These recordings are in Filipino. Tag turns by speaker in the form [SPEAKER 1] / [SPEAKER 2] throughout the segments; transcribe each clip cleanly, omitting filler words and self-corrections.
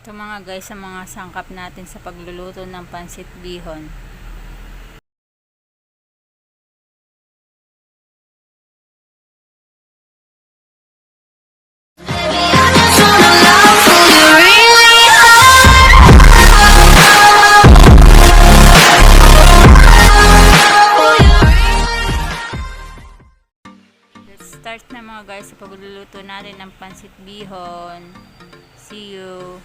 [SPEAKER 1] Ito mga guys, sa mga sangkap natin sa pagluluto ng Pancit Bihon. Let's start na mga guys sa pagluluto natin ng Pancit Bihon. See you!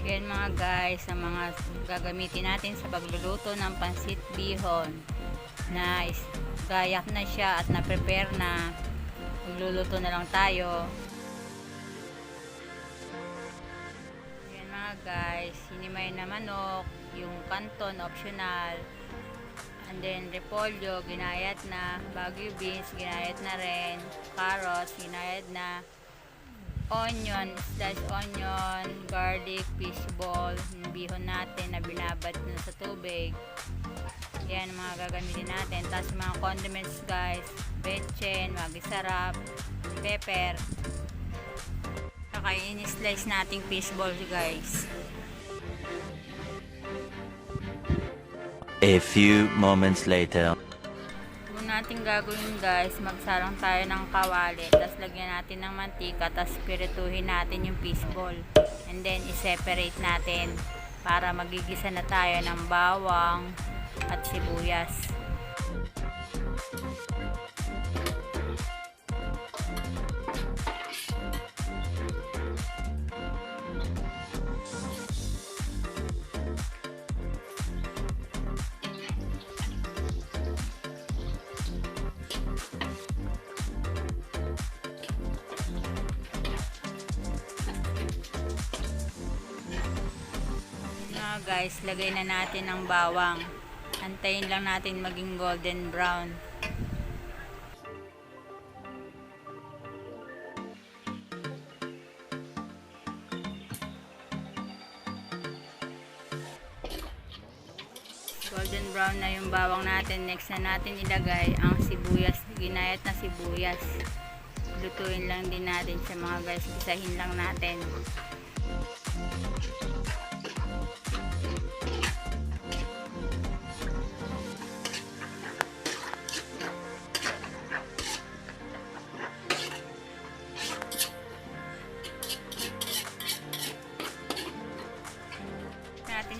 [SPEAKER 1] Yan mga guys, ang mga gagamitin natin sa pagluluto ng Pancit Bihon na gayak na siya at na-prepare na. Magluluto na lang tayo. Yan mga guys, hinimay na manok, yung canton optional, and then repolyo ginayat na, baguio beans ginayat na rin, carrots ginayat na, onion, sliced onion, garlic, fishball, yung bihon natin na binabad na sa tubig. Yan mga gagamitin natin. Tapos mga condiments guys, bechin, magisarap, pepper, saka in-slice nating fishball guys.
[SPEAKER 2] A few moments later.
[SPEAKER 1] Natin gagawin guys, magsalang tayo ng kawali, tapos lagyan natin ng mantika, tapos pirituhin natin yung fishball, and then i-separate natin para magigisa na tayo ng bawang at sibuyas. Guys, lagay na natin ang bawang. Antayin lang natin maging golden brown. Golden brown na yung bawang natin. Next na natin ilagay ang sibuyas, ginayat na sibuyas. Lutuin lang din natin siya mga guys, gisahin lang natin.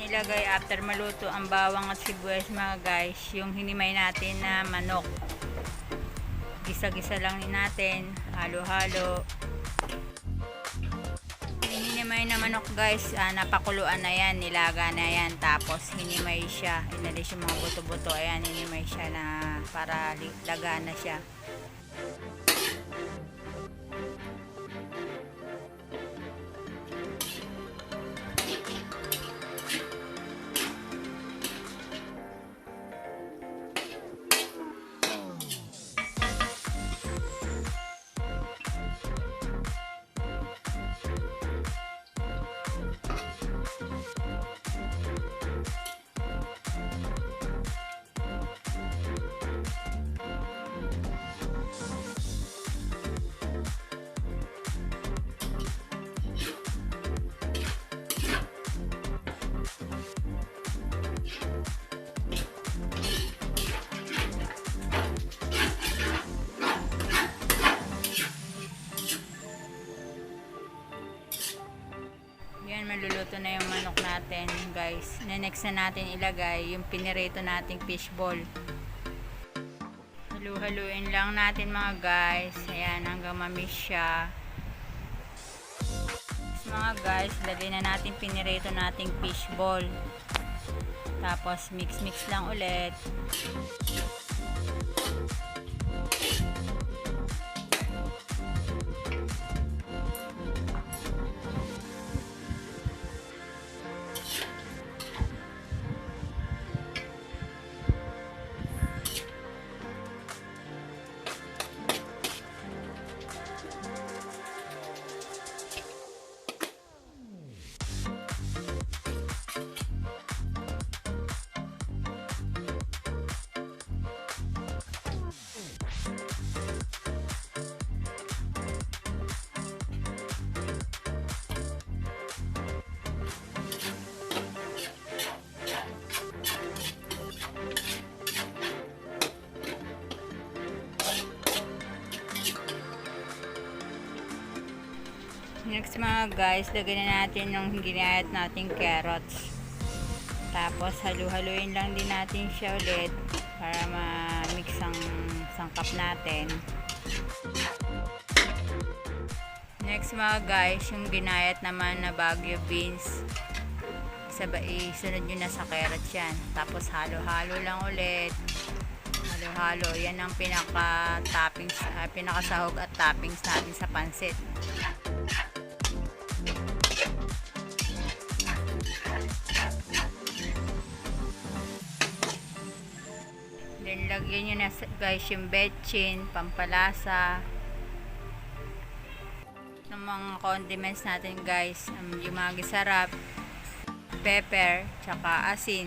[SPEAKER 1] Ilagay after maluto ang bawang at sibuyas mga guys, yung hinimay natin na manok. Gisa-gisa lang natin, halo-halo. Hinimay na manok guys, napakuluan na yan, nilaga na yan, tapos hinimay siya, inalis yung mga buto-buto, ayan, hinimay siya na para laga na siya. Yan, maluluto na yung manok natin guys. Next na natin ilagay yung pinirito nating fishball. Halu-haluin lang natin mga guys. Ayan, hanggang mamiss siya. Tapos mga guys, lagay na natin pinirito nating fishball. Tapos mix-mix lang ulit. Next mga guys, lagyan na natin yung ginayat nating carrots. Tapos halu-haluin lang din natin siya ulit para ma-mix ang sangkap natin. Next mga guys, yung ginayat naman na Baguio beans. Isunod nyo na sa carrots yan. Tapos halo-halo lang ulit. Halo-halo. Yan ang pinaka-toppings, pinaka-sahog at toppings natin sa pancit. Then lagyan nyo na guys yung betchin, pampalasa. Ng mga condiments natin guys, yung mga gisarap, pepper, tsaka asin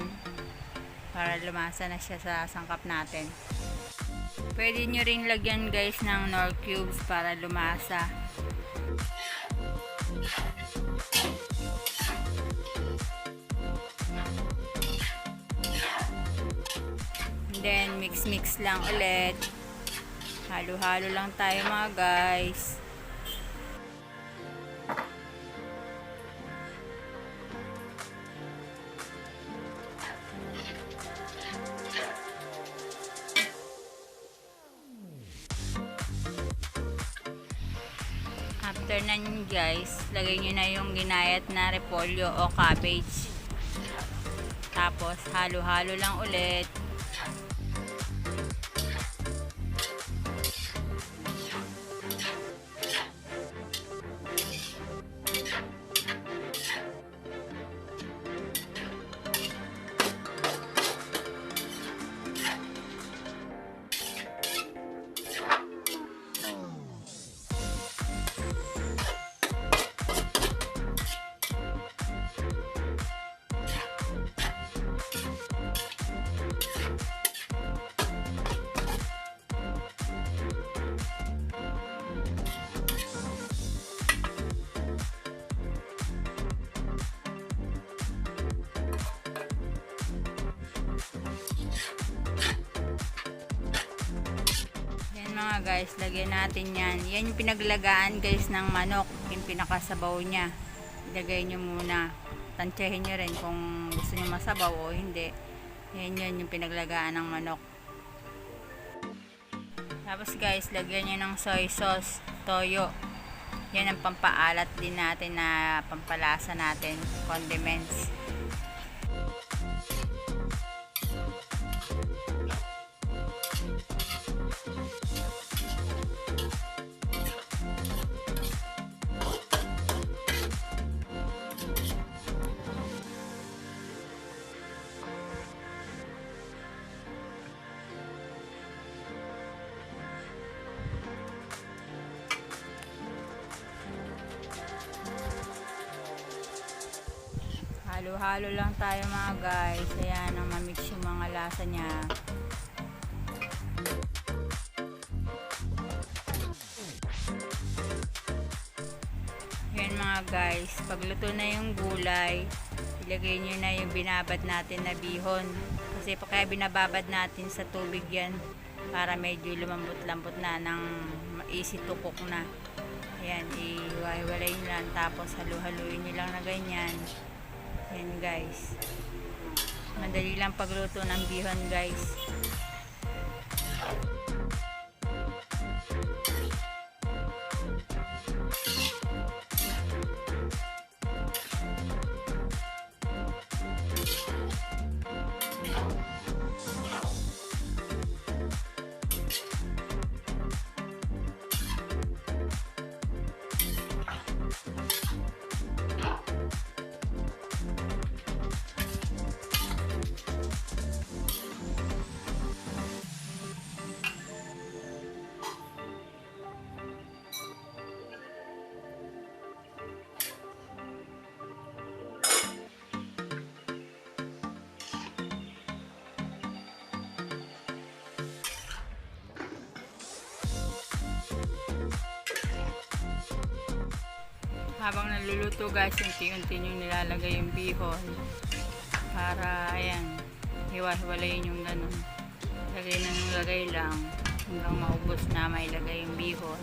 [SPEAKER 1] para lumasa na siya sa sangkap natin. Pwede nyo ring lagyan guys ng nor cubes para lumasa. Then mix lang ulit. Halo-halo lang tayo mga guys. After na nyo guys, lagay nyo na yung ginayat na repolyo o cabbage. Tapos halo-halo lang ulit. Mga guys, lagyan natin yan. Yan yung pinaglagaan guys ng manok, yung pinakasabaw niya. Ilagay nyo muna. Tansyahin nyo rin kung gusto nyo masabaw o hindi. Yan yun yung pinaglagaan ng manok. Tapos guys, lagyan nyo ng soy sauce, toyo. Yan ang pampaalat din natin na pampalasa natin, condiments. Halo-halo lang tayo mga guys. Ayan, ang mamix yung mga lasa niya. Ayan mga guys, pagluto na yung gulay, ilagay nyo na yung binabad natin na bihon. Kasi kaya binababad natin sa tubig yan para medyo lumambot-lambot na ng easy to cook na. Ayan, iwalay nyo lang tapos halu-haluin nyo lang na ganyan. Yan guys, madali lang pagluto ng bihon guys. Habang naluluto guys, unti-unti nyo nilalagay yung bihon para ayan, hiwa-hiwalayin yung ganun. Lagay na ng lagay lang hanggang maubos na mailagay yung bihon.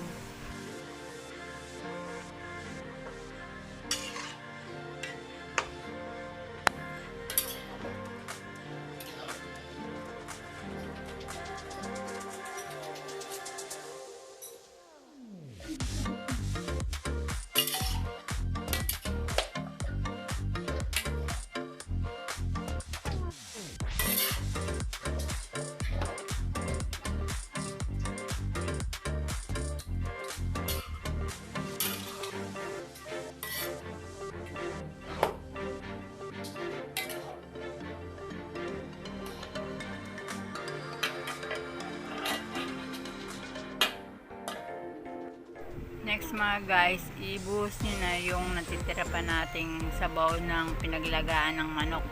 [SPEAKER 1] Next mga guys, ibuhos nyo na yung natitira pa nating sabaw ng pinaglagaan ng manok.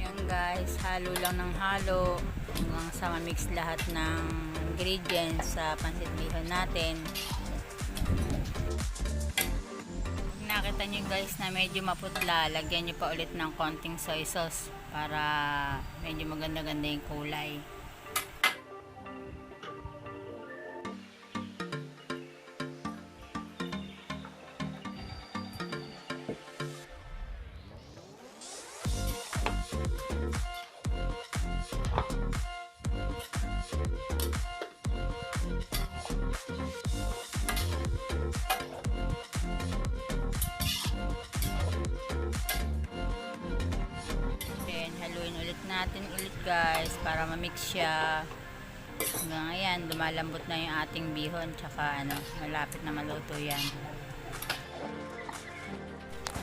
[SPEAKER 1] Yan guys, halo lang ng halo hanggang sa ma-mix lahat ng ingredients sa pancit bihon natin. Nakita nyo guys na medyo maputla, lagyan nyo pa ulit ng konting soy sauce para medyo maganda-ganda yung kulay. Natin ulit guys para ma-mix siya hanggang ayan lumalambot na yung ating bihon, tsaka malapit na maluto yan.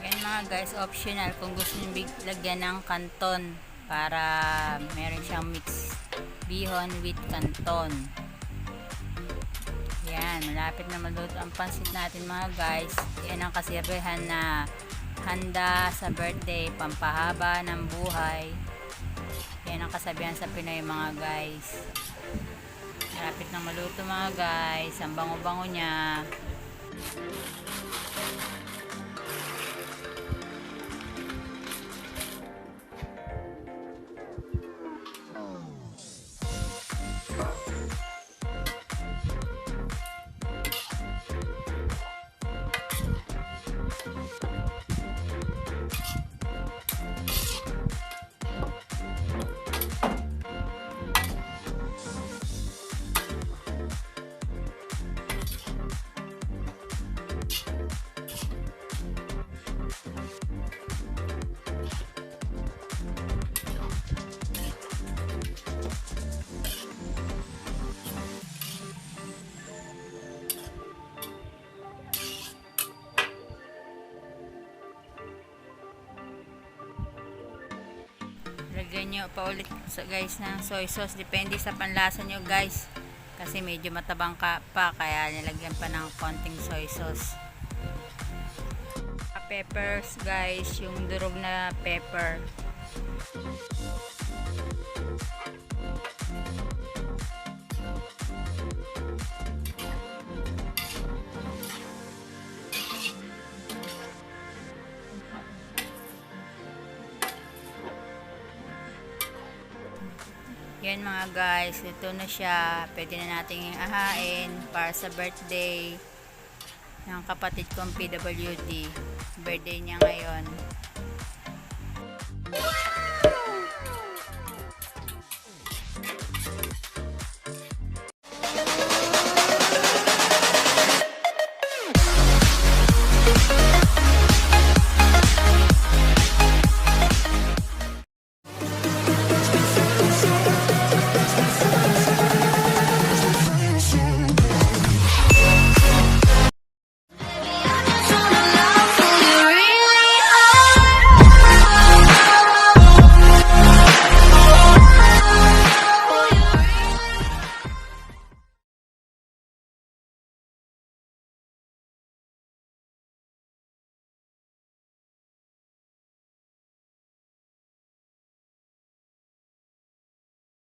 [SPEAKER 1] Ayan mga guys, optional kung gusto nyo lagyan ng canton para meron siyang mix bihon with canton. Yan, malapit na maluto ang pansit natin mga guys. Yan ang kasirbehan na handa sa birthday, pampahaba ng buhay. Yan ang kasabihan sa Pinoy mga guys. Malapit na maluto mga guys. Ang bango-bango niya. Lagyan nyo pa ulit guys ng soy sauce, depende sa panlasa nyo guys, kasi medyo matabang pa kaya nilagyan pa ng konting soy sauce. Peppers guys, yung durog na pepper. Yan mga guys, ito na siya. Pwede na natin ahain para sa birthday ng kapatid kong PWD. Birthday niya ngayon.